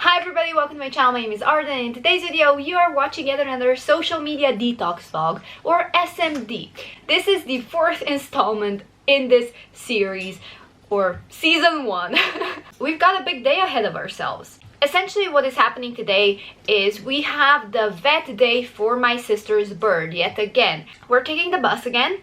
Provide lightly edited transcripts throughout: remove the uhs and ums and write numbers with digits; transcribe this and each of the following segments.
Hi everybody, welcome to my channel. My name is Arden, and in today's video you are watching yet another social media detox vlog, or SMD. This is the fourth installment in this series, or season 1. We've got a big day ahead of ourselves. Essentially what is happening today is we have the vet day for my sister's bird yet again. We're taking the bus again.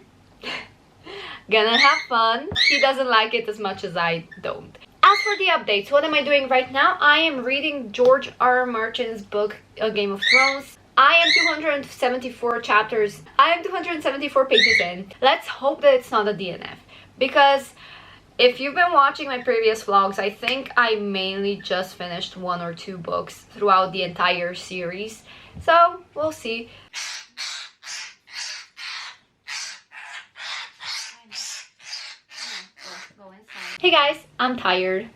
Gonna have fun. She doesn't like it as much as I don't. As for the updates, what am I doing right now? I am reading George R. R. Martin's book, A Game of Thrones. I am 274 chapters. I am 274 pages in. Let's hope that it's not a DNF. Because if you've been watching my previous vlogs, I think I mainly just finished 1 or 2 books throughout the entire series. So, we'll see. Hey guys, I'm tired.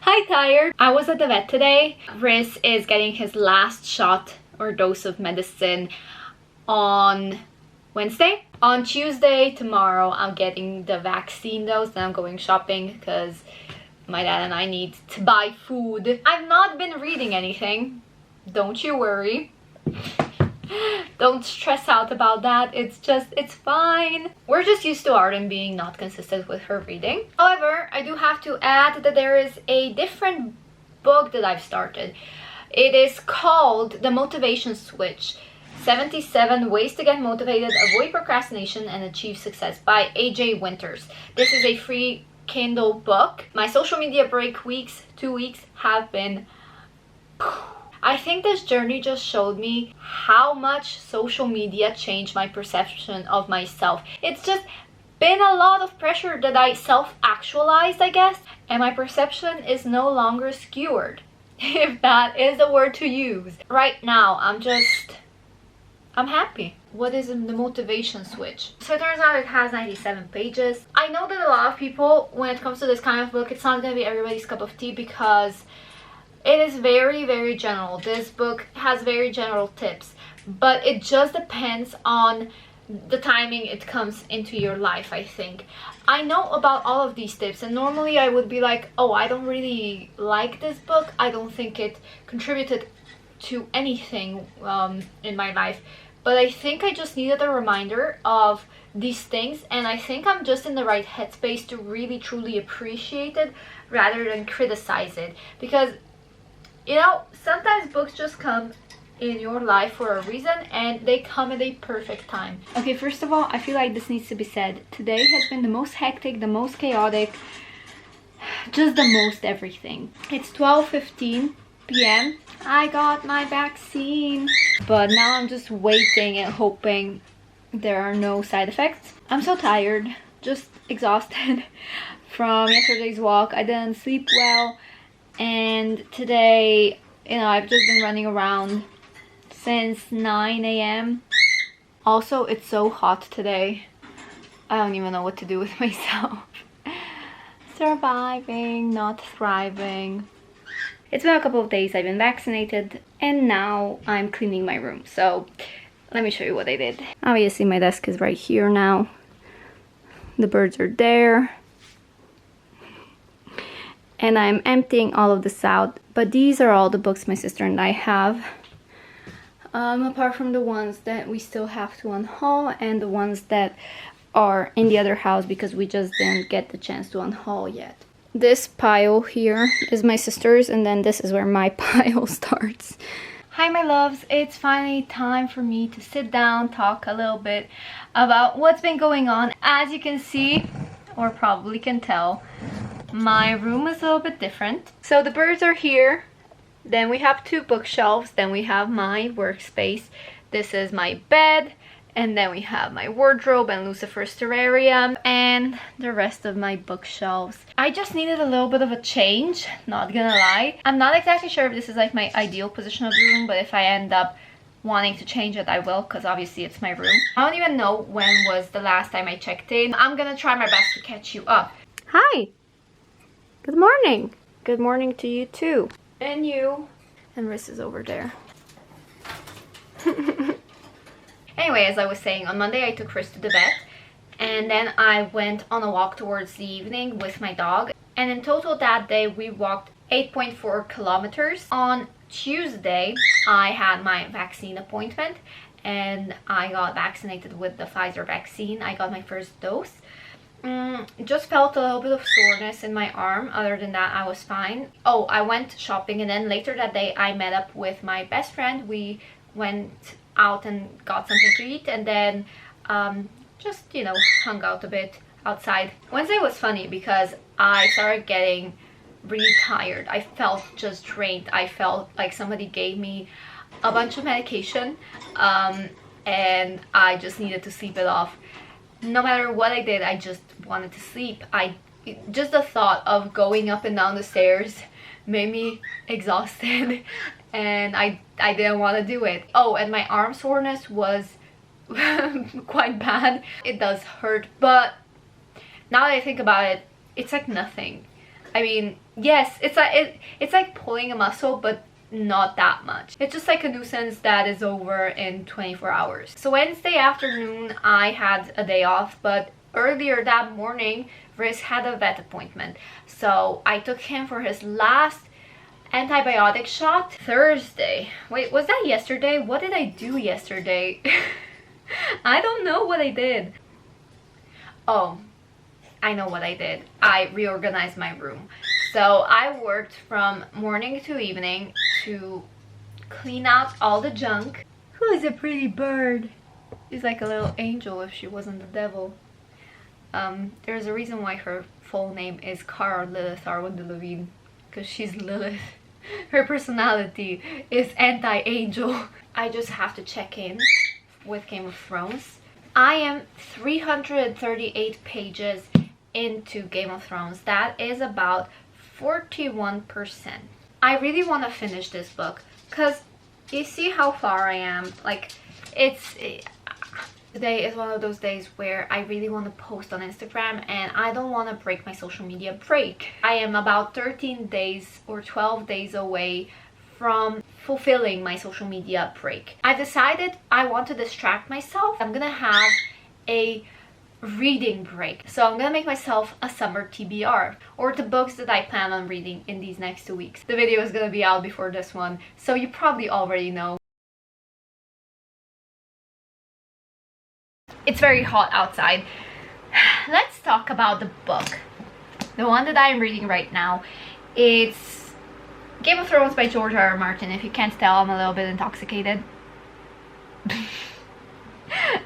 Hi, tired. I was at the vet today. Riz is getting his last shot or dose of medicine on Wednesday. On Tuesday, tomorrow, I'm getting the vaccine dose. Then I'm going shopping because my dad and I need to buy food. I've not been reading anything. Don't you worry. Don't stress out about that. It's fine. We're just used to Arden being not consistent with her reading. However, I do have to add that there is a different book that I've started. It is called The Motivation Switch: 77 Ways to Get Motivated, Avoid Procrastination, and Achieve Success by AJ Winters. This is a free Kindle book. My social media break weeks, 2 weeks, have been... I think this journey just showed me how much social media changed my perception of myself. It's just been a lot of pressure that I self-actualized, I guess, and my perception is no longer skewered, if that is the word to use. Right now, I'm happy. What is the motivation switch? So it turns out it has 97 pages. I know that a lot of people, when it comes to this kind of book, it's not going to be everybody's cup of tea because it is very, very general. This book has very general tips, but it just depends on the timing it comes into your life, I think. I know about all of these tips, and normally I would be like, oh, I don't really like this book. I don't think it contributed to anything in my life. But I think I just needed a reminder of these things, and I think I'm just in the right headspace to really, truly appreciate it rather than criticize it. Because you know, sometimes books just come in your life for a reason, and they come at a perfect time. Okay, first of all, I feel like this needs to be said. Today has been the most hectic, the most chaotic, just the most everything. It's 12:15 p.m. I got my vaccine, but now I'm just waiting and hoping there are no side effects. I'm so tired, just exhausted from yesterday's walk. I didn't sleep well. And today, you know, I've just been running around since 9 a.m. Also, it's so hot today. I don't even know what to do with myself. Surviving, not thriving. It's been a couple of days I've been vaccinated, and now I'm cleaning my room. So, let me show you what I did. Obviously, my desk is right here now. The birds are there. And I'm emptying all of this out, but these are all the books my sister and I have, apart from the ones that we still have to unhaul and the ones that are in the other house because we just didn't get the chance to unhaul yet. This pile here is my sister's, and then this is where my pile starts. Hi my loves, it's finally time for me to sit down, talk a little bit about what's been going on. As you can see, or probably can tell, my room is a little bit different. So the birds are here, then we have 2 bookshelves, then we have my workspace, this is my bed, and then we have my wardrobe and Lucifer's terrarium and the rest of my bookshelves. I just needed a little bit of a change, not gonna lie. I'm not exactly sure if this is like my ideal position of the room, but if I end up wanting to change it, I will, because obviously it's my room. I don't even know when was the last time I checked in. I'm gonna try my best to catch you up. Hi! Good morning. Good morning to you too. And you. And Riz is over there. Anyway, as I was saying, on Monday I took Riz to the vet. And then I went on a walk towards the evening with my dog. And in total that day we walked 8.4 kilometers. On Tuesday, I had my vaccine appointment and I got vaccinated with the Pfizer vaccine. I got my first dose. Just felt a little bit of soreness in my arm. Other than that, I was fine. Oh, I went shopping, and then later that day I met up with my best friend. We went out and got something to eat, and then just, you know, hung out a bit outside. Wednesday was funny because I started getting really tired. I felt just drained. I felt like somebody gave me a bunch of medication and I just needed to sleep it off. No matter what I did, I just wanted to sleep. Just the thought of going up and down the stairs made me exhausted and I didn't want to do it. Oh, and my arm soreness was quite bad. It does hurt, but now that I think about it, it's like nothing. I mean, yes, it's like pulling a muscle, but not that much. It's just like a nuisance that is over in 24 hours. So Wednesday afternoon I had a day off, but earlier that morning Riz had a vet appointment, so I took him for his last antibiotic shot. Thursday, wait, was that yesterday? What did I do yesterday? I don't know what I did. Oh, I know what I did. I reorganized my room. So I worked from morning to evening to clean out all the junk. Who is a pretty bird? She's like a little angel if she wasn't the devil. There's a reason why her full name is Cara Lilith Arwen de Levine, because she's Lilith. Her personality is anti-angel. I just have to check in with Game of Thrones. I am 338 pages into Game of Thrones. That is about 41%. I really want to finish this book because you see how far I am. Like, today is one of those days where I really want to post on Instagram and I don't want to break my social media break. I am about 13 days or 12 days away from fulfilling my social media break. I've decided I want to distract myself. I'm gonna have a reading break. So I'm gonna make myself a summer TBR, or the books that I plan on reading in these next 2 weeks. The video is gonna be out before this one, so you probably already know. It's very hot outside. Let's talk about the book. The one that I'm reading right now, it's Game of Thrones by George R.R. Martin. If you can't tell, I'm a little bit intoxicated.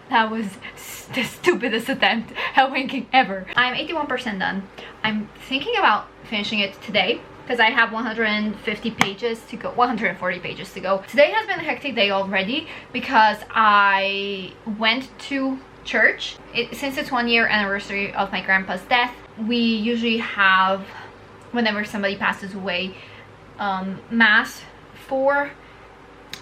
That was the stupidest attempt at winking ever. I'm 81% done. I'm thinking about finishing it today because I have 150 pages to go, 140 pages to go. Today has been a hectic day already because I went to church. Since it's 1 year anniversary of my grandpa's death, we usually have, whenever somebody passes away, mass for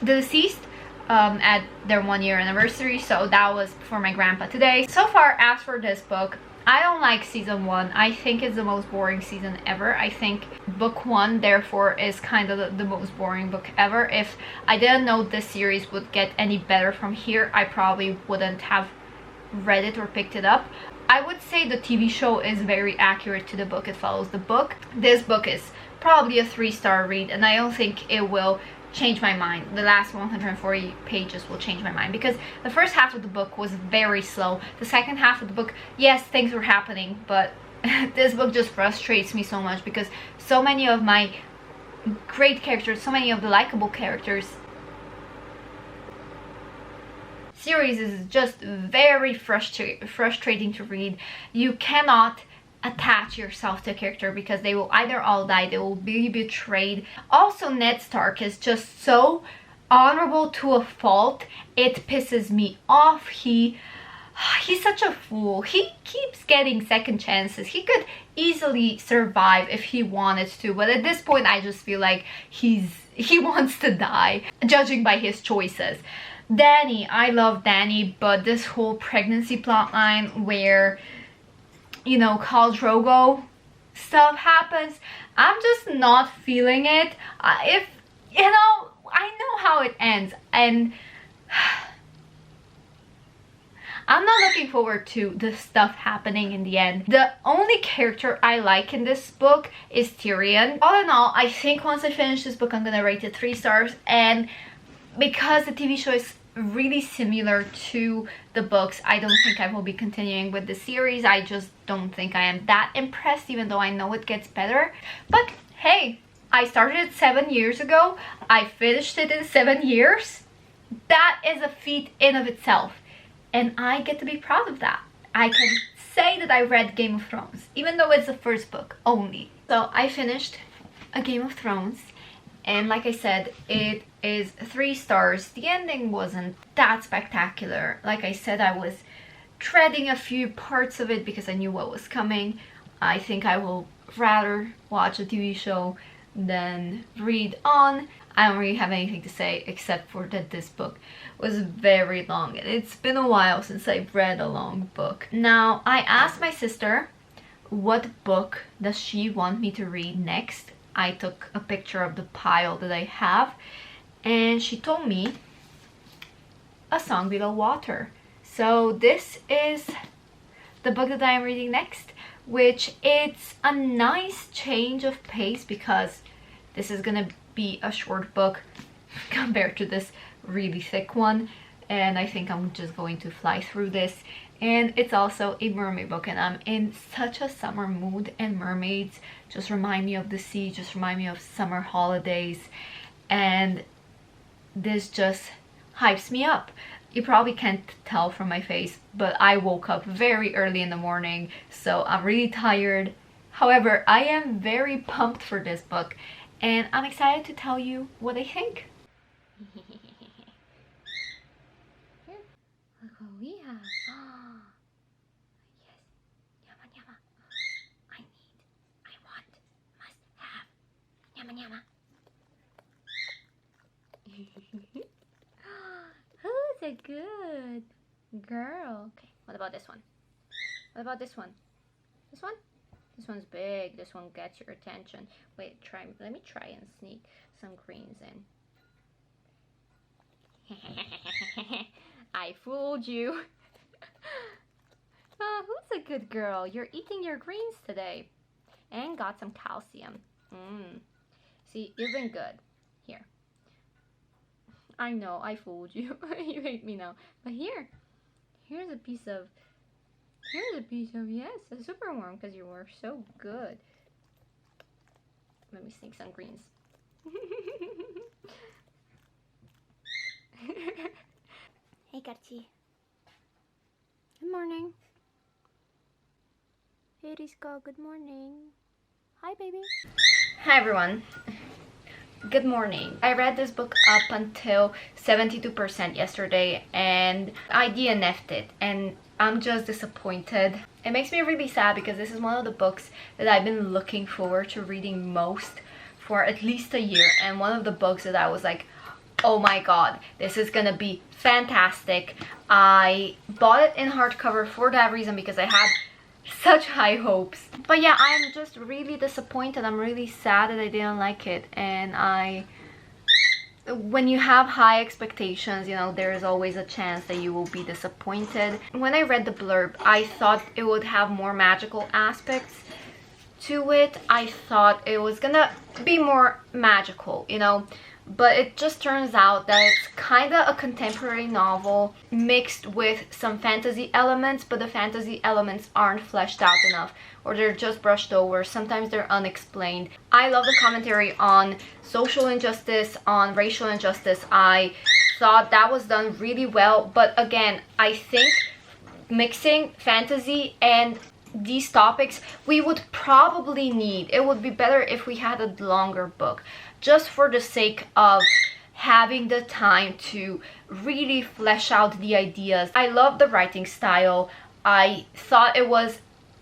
the deceased at their 1 year anniversary. So that was for my grandpa today. So far, as for this book, I don't like season 1. I think it's the most boring season ever. I think book 1 therefore is kind of the most boring book ever. If I didn't know this series would get any better from here, I probably wouldn't have read it or picked it up. I would say the TV show is very accurate to the book. It follows the book. This book is probably a 3-star read, and I don't think it will change my mind. The last 140 pages will change my mind because the first half of the book was very slow. The second half of the book, yes, things were happening, but this book just frustrates me so much because so many of my great characters, so many of the likable characters, series is just very frustrating to read. You cannot attach yourself to a character because they will either all die, they will be betrayed. Also, Ned Stark is just so honorable to a fault. It pisses me off. He's such a fool. He keeps getting second chances. He could easily survive if he wanted to, but at this point I just feel like he wants to die, judging by his choices. Dany, I love Dany, but this whole pregnancy plotline where, you know, Khal Drogo stuff happens, I'm just not feeling it. If, you know, I know how it ends, and I'm not looking forward to the stuff happening in the end. The only character I like in this book is Tyrion. All in all, I think once I finish this book, I'm gonna rate it 3 stars. And because the TV show is really similar to the books, I don't think I will be continuing with the series. I just don't think I am that impressed, even though I know it gets better. But hey, I started it 7 years ago. I finished it in 7 years. That is a feat in of itself. And I get to be proud of that. I can say that I read Game of Thrones, even though it's the first book only. So I finished A Game of Thrones. And like I said, it is 3 stars. The ending wasn't that spectacular. Like I said, I was treading a few parts of it because I knew what was coming. I think I will rather watch a TV show than read on. I don't really have anything to say except for that this book was very long. It's been a while since I've read a long book. Now, I asked my sister what book does she want me to read next. I took a picture of the pile that I have, and she told me A Song Below Water. So this is the book that I am reading next, which it's a nice change of pace because this is gonna be a short book compared to this really thick one, and I think I'm just going to fly through this. And it's also a mermaid book, and I'm in such a summer mood, and mermaids just remind me of the sea, just remind me of summer holidays, and this just hypes me up. You probably can't tell from my face, but I woke up very early in the morning, so I'm really tired. However, I am very pumped for this book, and I'm excited to tell you what I think. Here, look what we have. Yes, yama yama. I want, must have, yama yama. Who's a good girl? Okay, what about this one? What about this one? This one? This one's big. This one gets your attention. Wait, let me try and sneak some greens in. I fooled you. Who's a good girl? You're eating your greens today. And got some calcium. See, you've been good. Here. I know, I fooled you. You hate me now. But here's a piece of, yes, a super worm, because you were so good. Let me sneak some greens. Hey, Garchi. Good morning. Hey, Risco, good morning. Hi, baby. Hi, everyone. Good morning. I read this book up until 72% yesterday, and I DNF'd it, and I'm just disappointed. It makes me really sad because this is one of the books that I've been looking forward to reading most for at least a year, and one of the books that I was like, oh my god, this is gonna be fantastic. I bought it in hardcover for that reason, because I had such high hopes. But yeah, I'm just really disappointed. I'm really sad that I didn't like it, and when you have high expectations, you know, there is always a chance that you will be disappointed. When I read the blurb, I thought it would have more magical aspects to it. I thought it was gonna be more magical, you know, but it just turns out that it's kind of a contemporary novel mixed with some fantasy elements, but the fantasy elements aren't fleshed out enough, or they're just brushed over. Sometimes they're unexplained. I love the commentary on social injustice, on racial injustice. I thought that was done really well, but again, I think mixing fantasy and these topics, we would probably need, it would be better if we had a longer book, just for the sake of having the time to really flesh out the ideas. I love the writing style. I thought it was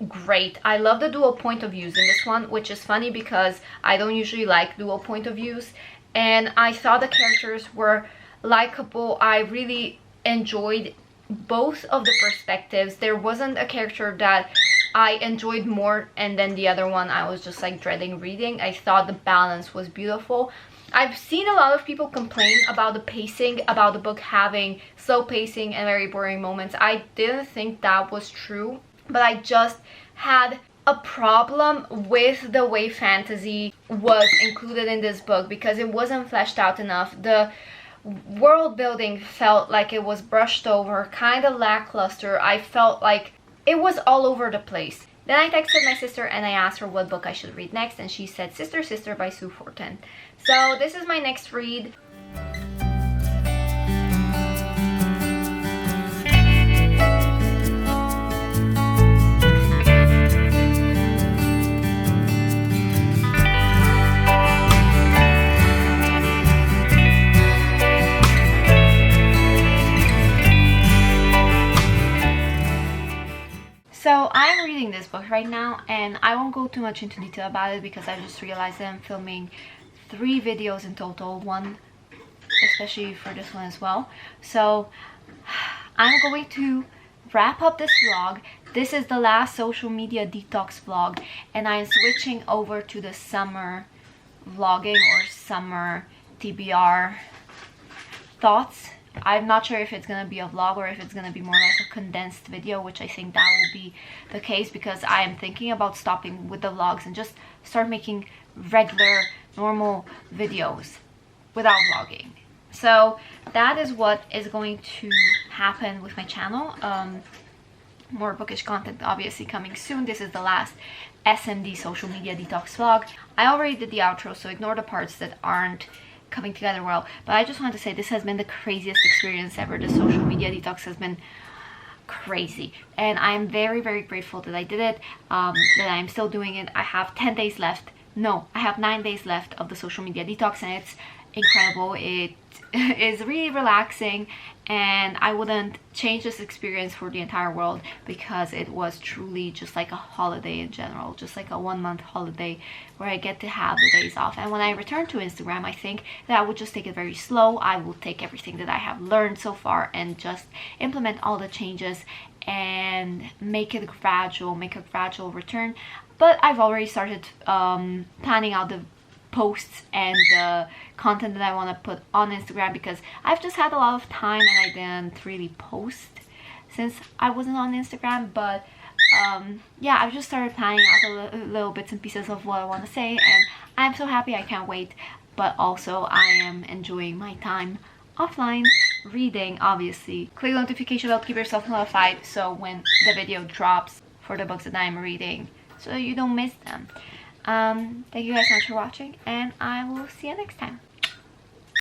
great. I love the dual point of views in this one, which is funny because I don't usually like dual point of views, and I thought the characters were likable. I really enjoyed both of the perspectives. There wasn't a character that I enjoyed more and then the other one I was just like dreading reading. I thought the balance was beautiful. I've seen a lot of people complain about the pacing, about the book having slow pacing and very boring moments. I didn't think that was true, but I just had a problem with the way fantasy was included in this book because it wasn't fleshed out enough. The world building felt like it was brushed over, kind of lackluster. I felt like it was all over the place. Then I texted my sister and I asked her what book I should read next, and she said Sister Sister by Sue Fortin. So this is my next read. So I'm reading this book right now, and I won't go too much into detail about it because I just realized that I'm filming 3 videos in total, one especially for this one as well. So I'm going to wrap up this vlog. This is the last social media detox vlog, and I'm switching over to the summer vlogging or summer TBR thoughts. I'm not sure if it's gonna be a vlog or if it's gonna be more like a condensed video, which I think that will be the case because I am thinking about stopping with the vlogs and just start making regular normal videos without vlogging. So that is what is going to happen with my channel. More bookish content obviously coming soon. This is the last SMD social media detox vlog. I already did the outro, so ignore the parts that aren't coming together well, but I just wanted to say this has been the craziest experience ever. The social media detox has been crazy, and I'm very, very grateful that I did it, that I'm still doing it. I have 10 days left. No, I have 9 days left of the social media detox, and it's incredible. It is really relaxing, and I wouldn't change this experience for the entire world because it was truly just like a holiday in general, just like a 1-month holiday where I get to have the days off. And when I return to Instagram, I think that I would just take it very slow. I will take everything that I have learned so far and just implement all the changes and make it gradual, make a gradual return. But I've already started planning out the posts and the content that I want to put on Instagram because I've just had a lot of time and I didn't really post since I wasn't on Instagram. But yeah, I've just started planning out little bits and pieces of what I want to say, and I'm so happy. I can't wait. But also I am enjoying my time offline reading. Obviously, click the notification bell to keep yourself notified so when the video drops for the books that I'm reading, so you don't miss them. Thank you guys so much for watching, and I will see you next time.